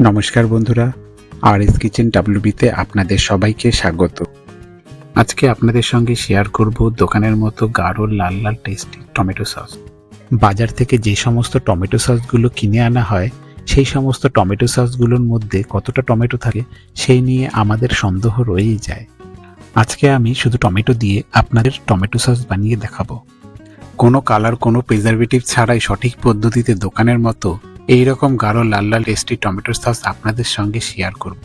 নমস্কার বন্ধুরা, RS kitchen ডাব্লিউবিতে আপনাদের সবাইকে স্বাগত। আজকে আপনাদের সঙ্গে শেয়ার করব দোকানের মতো গাঢ় লাল লাল টেস্টি টমেটো সস। বাজার থেকে যে সমস্ত টমেটো সসগুলো কিনে আনা হয় সেই সমস্ত টমেটো সসগুলোর মধ্যে কতটা টমেটো থাকে সেই নিয়ে আমাদের সন্দেহ রয়েই যায়। আজকে আমি শুধু টমেটো দিয়ে আপনাদের টমেটো সস বানিয়ে দেখাবো। কোনো কালার, কোনো প্রিজারভেটিভ ছাড়াই সঠিক পদ্ধতিতে দোকানের মতো এইরকম গাঢ় লাল লাল টেস্টি টমেটো সস আপনাদের সঙ্গে শেয়ার করব।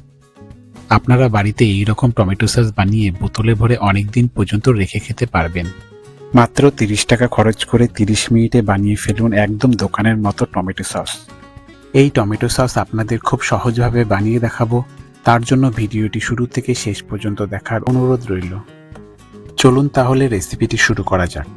আপনারা বাড়িতে এইরকম টমেটো সস বানিয়ে বোতলে ভরে অনেক দিন পর্যন্ত রেখে খেতে পারবেন। মাত্র 30 টাকা খরচ করে 30 মিনিটে বানিয়ে ফেলুন একদম দোকানের মতো টমেটো সস। এই টমেটো সস আপনাদের খুব সহজভাবে বানিয়ে দেখাবো, তার জন্য ভিডিওটি শুরু থেকে শেষ পর্যন্ত দেখার অনুরোধ রইল। চলুন তাহলে রেসিপিটি শুরু করা যাক।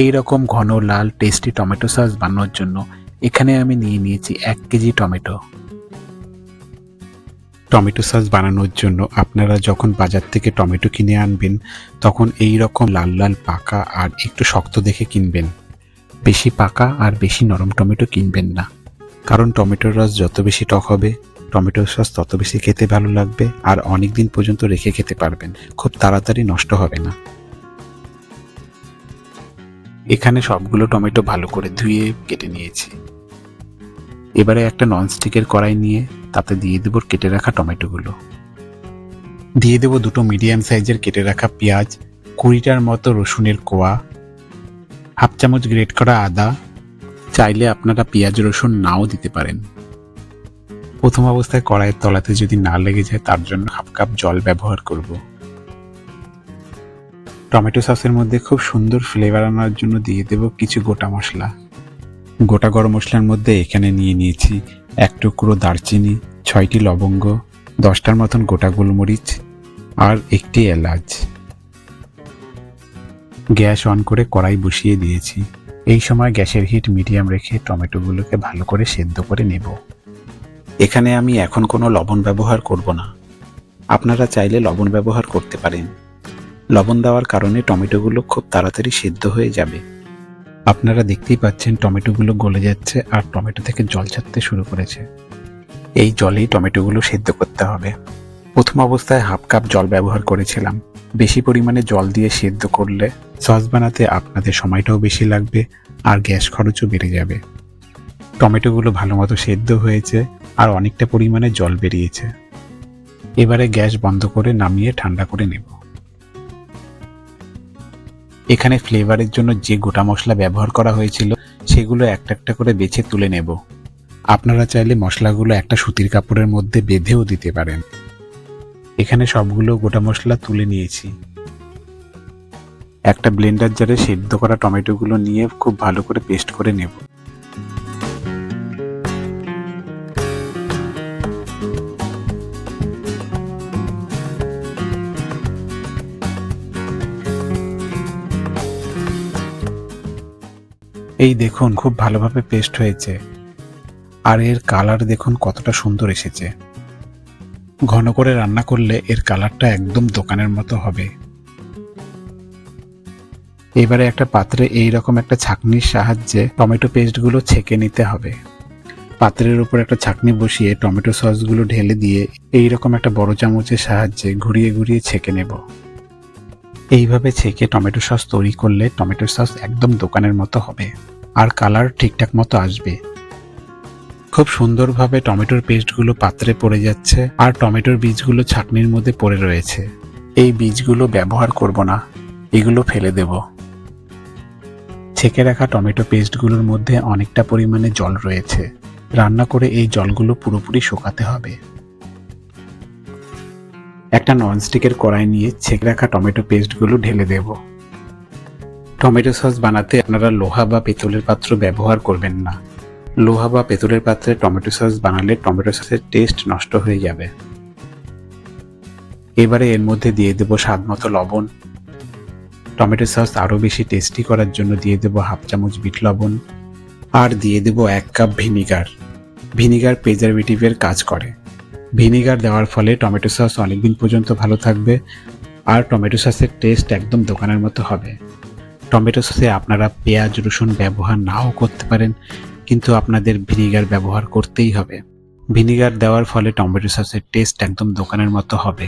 এই রকম ঘন লাল টেস্টি টমেটো সস বানানোর জন্য এখানে আমি নিয়ে নিয়েছি 1 কেজি টমেটো। টমেটো সস বানানোর জন্য আপনারা যখন বাজার থেকে টমেটো কিনে আনবেন তখন এই রকম লাল লাল পাকা আর একটু শক্ত দেখে কিনবেন। বেশি পাকা আর বেশি নরম টমেটো কিনবেন না, কারণ টমেটোর রস যত বেশি টক হবে টমেটোর সস তত বেশি খেতে ভালো লাগবে আর অনেক দিন পর্যন্ত রেখে খেতে পারবেন, খুব তাড়াতাড়ি নষ্ট হবে না। এখানে সবগুলো টমেটো ভালো করে ধুয়ে কেটে নিয়েছি। এবারে একটা ননস্টিকের কড়াই নিয়ে তাতে দিয়ে দেব কেটে রাখা টমেটোগুলো। দিয়ে দেব 2টো মিডিয়াম সাইজের কেটে রাখা পেঁয়াজ, 20টার মতো রসুনের কোয়া, হাফ চামচ গ্রেট করা আদা। চাইলে আপনারা পেঁয়াজ রসুন নাও দিতে পারেন। প্রথম অবস্থায় কড়াইয়ের তলাতে যদি না লেগে যায় তার জন্য হাফ কাপ জল ব্যবহার করব। টমেটো সসের মধ্যে খুব সুন্দর ফ্লেভার আনার জন্য দিয়ে দেব কিছু গোটা মশলা। গোটা গরম মশলার মধ্যে এখানে নিয়ে নিয়েছি 1 টুকরো দারচিনি, 6টি লবঙ্গ, 10টার মতন গোটা গোলমরিচ আর 1টি এলাচ। গ্যাস অন করে কড়াই বসিয়ে দিয়েছি। এই সময় গ্যাসের হিট মিডিয়াম রেখে টমেটোগুলোকে ভালো করে সেদ্ধ করে নেব। এখানে আমি এখন কোনো লবণ ব্যবহার করব না, আপনারা চাইলে লবণ ব্যবহার করতে পারেন। লবণ দেওয়ার কারণে টমেটোগুলো খুব তাড়াতাড়ি সেদ্ধ হয়ে যাবে। আপনারা দেখতেই পাচ্ছেন টমেটোগুলো গলে যাচ্ছে আর টমেটো থেকে জল ছাড়তে শুরু করেছে। এই জলেই টমেটোগুলো সেদ্ধ করতে হবে। প্রথম অবস্থায় হাফ কাপ জল ব্যবহার করেছিলাম। বেশি পরিমাণে জল দিয়ে সেদ্ধ করলে সস বানাতে আপনাদের সময়টাও বেশি লাগবে আর গ্যাস খরচও বেড়ে যাবে। টমেটোগুলো ভালো মতো সেদ্ধ হয়েছে আর অনেকটা পরিমাণে জল বেরিয়েছে। এবারে গ্যাস বন্ধ করে নামিয়ে ঠান্ডা করে নেব। এখানে ফ্লেভারের জন্য যে গোটা মশলা ব্যবহার করা হয়েছিল সেগুলো একটা একটা করে বেছে তুলে নেব। আপনারা চাইলে মশলাগুলো একটা সুতির কাপড়ের মধ্যে বেঁধেও দিতে পারেন। এখানে সবগুলো গোটা মশলা তুলে নিয়েছি। একটা ব্লেন্ডার জারে সেদ্ধ করা টমেটোগুলো নিয়ে খুব ভালো করে পেস্ট করে নেব। এই দেখুন খুব ভালোভাবে পেস্ট হয়েছে আর এর কালার দেখুন কতটা সুন্দর এসেছে। ঘন করে রান্না করলে এর কালারটা একদম দোকানের মতো হবে। এবারে একটা পাত্রে এইরকম একটা ছাঁকনির সাহায্যে টমেটো পেস্টগুলো ছেঁকে নিতে হবে। পাত্রের উপর একটা ছাঁকনি বসিয়ে টমেটো সসগুলো ঢেলে দিয়ে এইরকম একটা বড় চামচের সাহায্যে ঘুরিয়ে ঘুরিয়ে ছেঁকে নেব। এইভাবে ছেঁকে টমেটো সস তৈরি করলে টমেটো সস একদম দোকানের মতো হবে আর কালার ঠিকঠাক মতো আসবে। খুব সুন্দরভাবে টমেটোর পেস্টগুলো পাত্রে পড়ে যাচ্ছে আর টমেটোর বীজগুলো ছাঁকনির মধ্যে পড়ে রয়েছে। এই বীজগুলো ব্যবহার করব না, এগুলো ফেলে দেব। ছেঁকে রাখা টমেটো পেস্টগুলোর মধ্যে অনেকটা পরিমাণে জল রয়েছে। রান্না করে এই জলগুলো পুরোপুরি শুকাতে হবে। একটা ননস্টিকের কড়াই নিয়ে ছেঁকে রাখা টমেটো পেস্টগুলো ঢেলে দেব। টমেটো সস বানাতে আপনারা লোহা বা পেতলের পাত্র ব্যবহার করবেন না। লোহা বা পেতলের পাত্রে টমেটো সস বানালে টমেটো সসের টেস্ট নষ্ট হয়ে যাবে। এবারে এর মধ্যে দিয়ে দেব স্বাদ মতো লবণ। টমেটো সস আরও বেশি টেস্টি করার জন্য দিয়ে দেব হাফ চামচ বিট লবণ আর দিয়ে দেব 1 কাপ ভিনিগার। ভিনিগার প্রিজারভেটিভের কাজ করে। ভিনিগার দেওয়ার ফলে টমেটো সস অনেকদিন পর্যন্ত ভালো থাকবে আর টমেটো সসের টেস্ট একদম দোকানের মতো হবে। টমেটো সসে আপনারা পেঁয়াজ রসুন ব্যবহার নাও করতে পারেন, কিন্তু আপনাদের ভিনিগার ব্যবহার করতেই হবে। ভিনিগার দেওয়ার ফলে টমেটো সসের টেস্ট একদম দোকানের মতো হবে।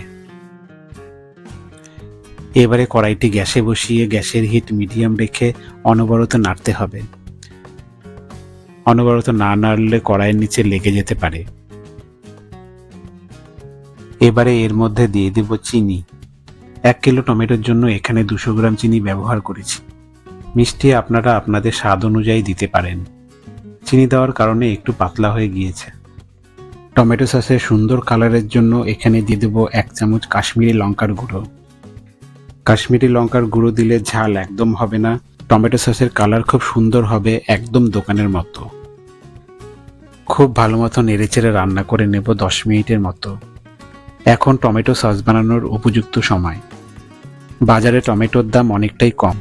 এবারে কড়াইটি গ্যাসে বসিয়ে গ্যাসের হিট মিডিয়াম রেখে অনবরত নাড়তে হবে। অনবরত না নাড়লে কড়াইয়ের নিচে লেগে যেতে পারে। এবারে এর মধ্যে দিয়ে দেব চিনি। 1 কিলো টমেটোর জন্য এখানে 200 গ্রাম চিনি ব্যবহার করেছি। মিষ্টি আপনারা আপনাদের স্বাদ অনুযায়ী দিতে পারেন। চিনি দেওয়ার কারণে একটু পাতলা হয়ে গিয়েছে। টমেটো সসের সুন্দর কালারের জন্য এখানে দিয়ে দেব 1 চামচ কাশ্মীরি লঙ্কার গুঁড়ো। কাশ্মীরি লঙ্কার গুঁড়ো দিলে ঝাল একদম হবে না, টমেটো সসের কালার খুব সুন্দর হবে, একদম দোকানের মতো। খুব ভালো মতো নেড়েচেড়ে রান্না করে নেব 10 মিনিটের মতো। এখন টমেটো সস বানানোর উপযুক্ত সময়। বাজারে টমেটোর দাম অনেকটাই কম।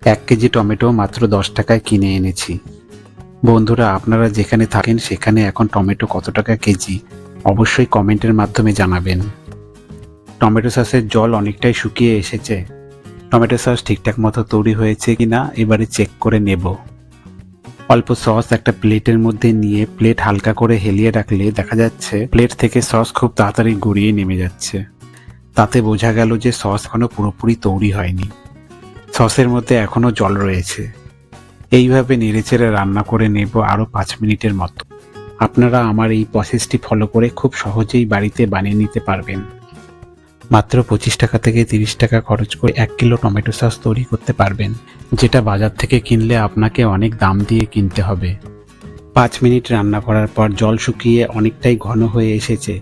1 কেজি টমেটো মাত্র 10 টাকায় কিনে এনেছি। বন্ধুরা, আপনারা যেখানে থাকেন সেখানে এখন টমেটো কত টাকা কেজি অবশ্যই কমেন্টের মাধ্যমে জানাবেন। টমেটো সসের জল অনেকটাই শুকিয়ে এসেছে। টমেটো সস ঠিকঠাক মতো তৈরি হয়েছে কিনা এবারে চেক করে নেব। অল্প সস একটা প্লেটের মধ্যে নিয়ে প্লেট হালকা করে হেলিয়ে রাখলে দেখা যাচ্ছে প্লেট থেকে সস খুব তাড়াতাড়ি গড়িয়ে নেমে যাচ্ছে। তাতে বোঝা গেল যে সস এখনো পুরোপুরি তৈরি হয়নি, সসের মধ্যে এখনো জল রয়েছে। এইভাবে নেড়েচেড়ে রান্না করে নেব আরও 5 মিনিটের মতো। আপনারা আমার এই প্রসেসটি ফলো করে খুব সহজেই বাড়িতে বানিয়ে নিতে পারবেন। মাত্র 25 টাকা থেকে 30 টাকা খরচ করে 1 কিলো টমেটো সস তৈরি করতে পারবেন, যেটা বাজার থেকে কিনলে আপনাকে অনেক দাম দিয়ে কিনতে হবে। 5 মিনিট রান্না করার পর জল শুকিয়ে অনেকটাই ঘন হয়ে এসেছে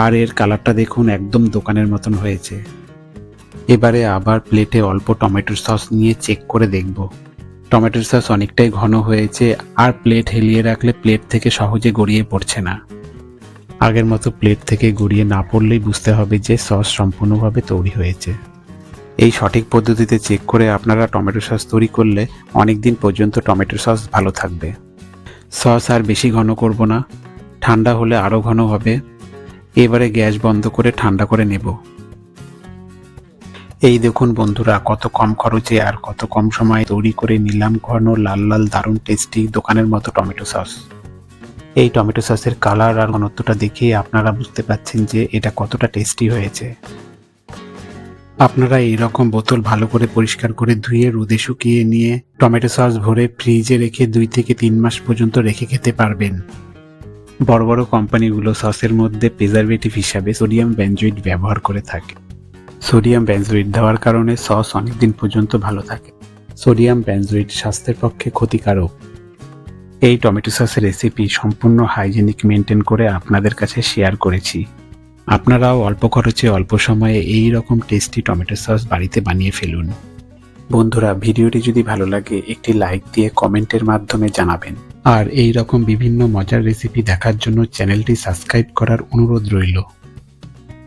আর এর কালারটা দেখুন একদম দোকানের মতন হয়েছে। এবারে আবার প্লেটে অল্প টমেটো সস নিয়ে চেক করে দেখব। টমেটো সস অনেকটাই ঘন হয়েছে আর প্লেট হেলিয়ে রাখলে প্লেট থেকে সহজে গড়িয়ে পড়ছে না। আগের মতো প্লেট থেকে গড়িয়ে না পড়লেই বুঝতে হবে যে সস সম্পূর্ণভাবে তৈরি হয়েছে। এই সঠিক পদ্ধতিতে চেক করে আপনারা টমেটো সস তৈরি করলে অনেক দিন পর্যন্ত টমেটো সস ভালো থাকবে। সস আর বেশি ঘন করব না, ঠান্ডা হলে আরও ঘন হবে। এবারে গ্যাস বন্ধ করে ঠান্ডা করে নেব। এই দেখুন বন্ধুরা, কত কম খরচে আর কত কম সময়ে তৈরি করে নিলাম ঘন লাল লাল দারুণ টেস্টি দোকানের মতো টমেটো সস। এই টমেটো সসের কালার আর ঘনত্বটা দেখে আপনারা বুঝতে পারছেন যে এটা কতটা টেস্টি হয়েছে। আপনারা এইরকম বোতল ভালো করে পরিষ্কার করে ধুয়ে রোদে শুকিয়ে নিয়ে টমেটো সস ভরে ফ্রিজে রেখে 2 থেকে 3 মাস পর্যন্ত রেখে খেতে পারবেন। বড় বড় কোম্পানিগুলো সসের মধ্যে প্রিজারভেটিভ হিসাবে সোডিয়াম বেনজোয়েট ব্যবহার করে থাকে। সোডিয়াম বেনজোয়েট দেওয়ার কারণে সস অনেকদিন পর্যন্ত ভালো থাকে। সোডিয়াম বেনজোয়েট স্বাস্থ্যের পক্ষে ক্ষতিকারক। এই টমেটো সসের রেসিপি সম্পূর্ণ হাইজেনিক মেনটেন করে আপনাদের কাছে শেয়ার করেছি। আপনারাও অল্প খরচে অল্প সময়ে এই রকম টেস্টি টমেটো সস বাড়িতে বানিয়ে ফেলুন। বন্ধুরা, ভিডিওটি যদি ভালো লাগে একটি লাইক দিয়ে কমেন্টের মাধ্যমে জানাবেন। আর এই রকম বিভিন্ন মজার রেসিপি দেখার জন্য চ্যানেলটি সাবস্ক্রাইব করার অনুরোধ রইল।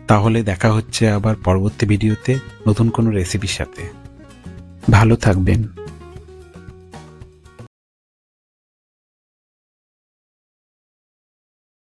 তাহলে দেখা হচ্ছে আবার পরবর্তী ভিডিওতে নতুন কোনো রেসিপির সাথে। ভালো থাকবেন।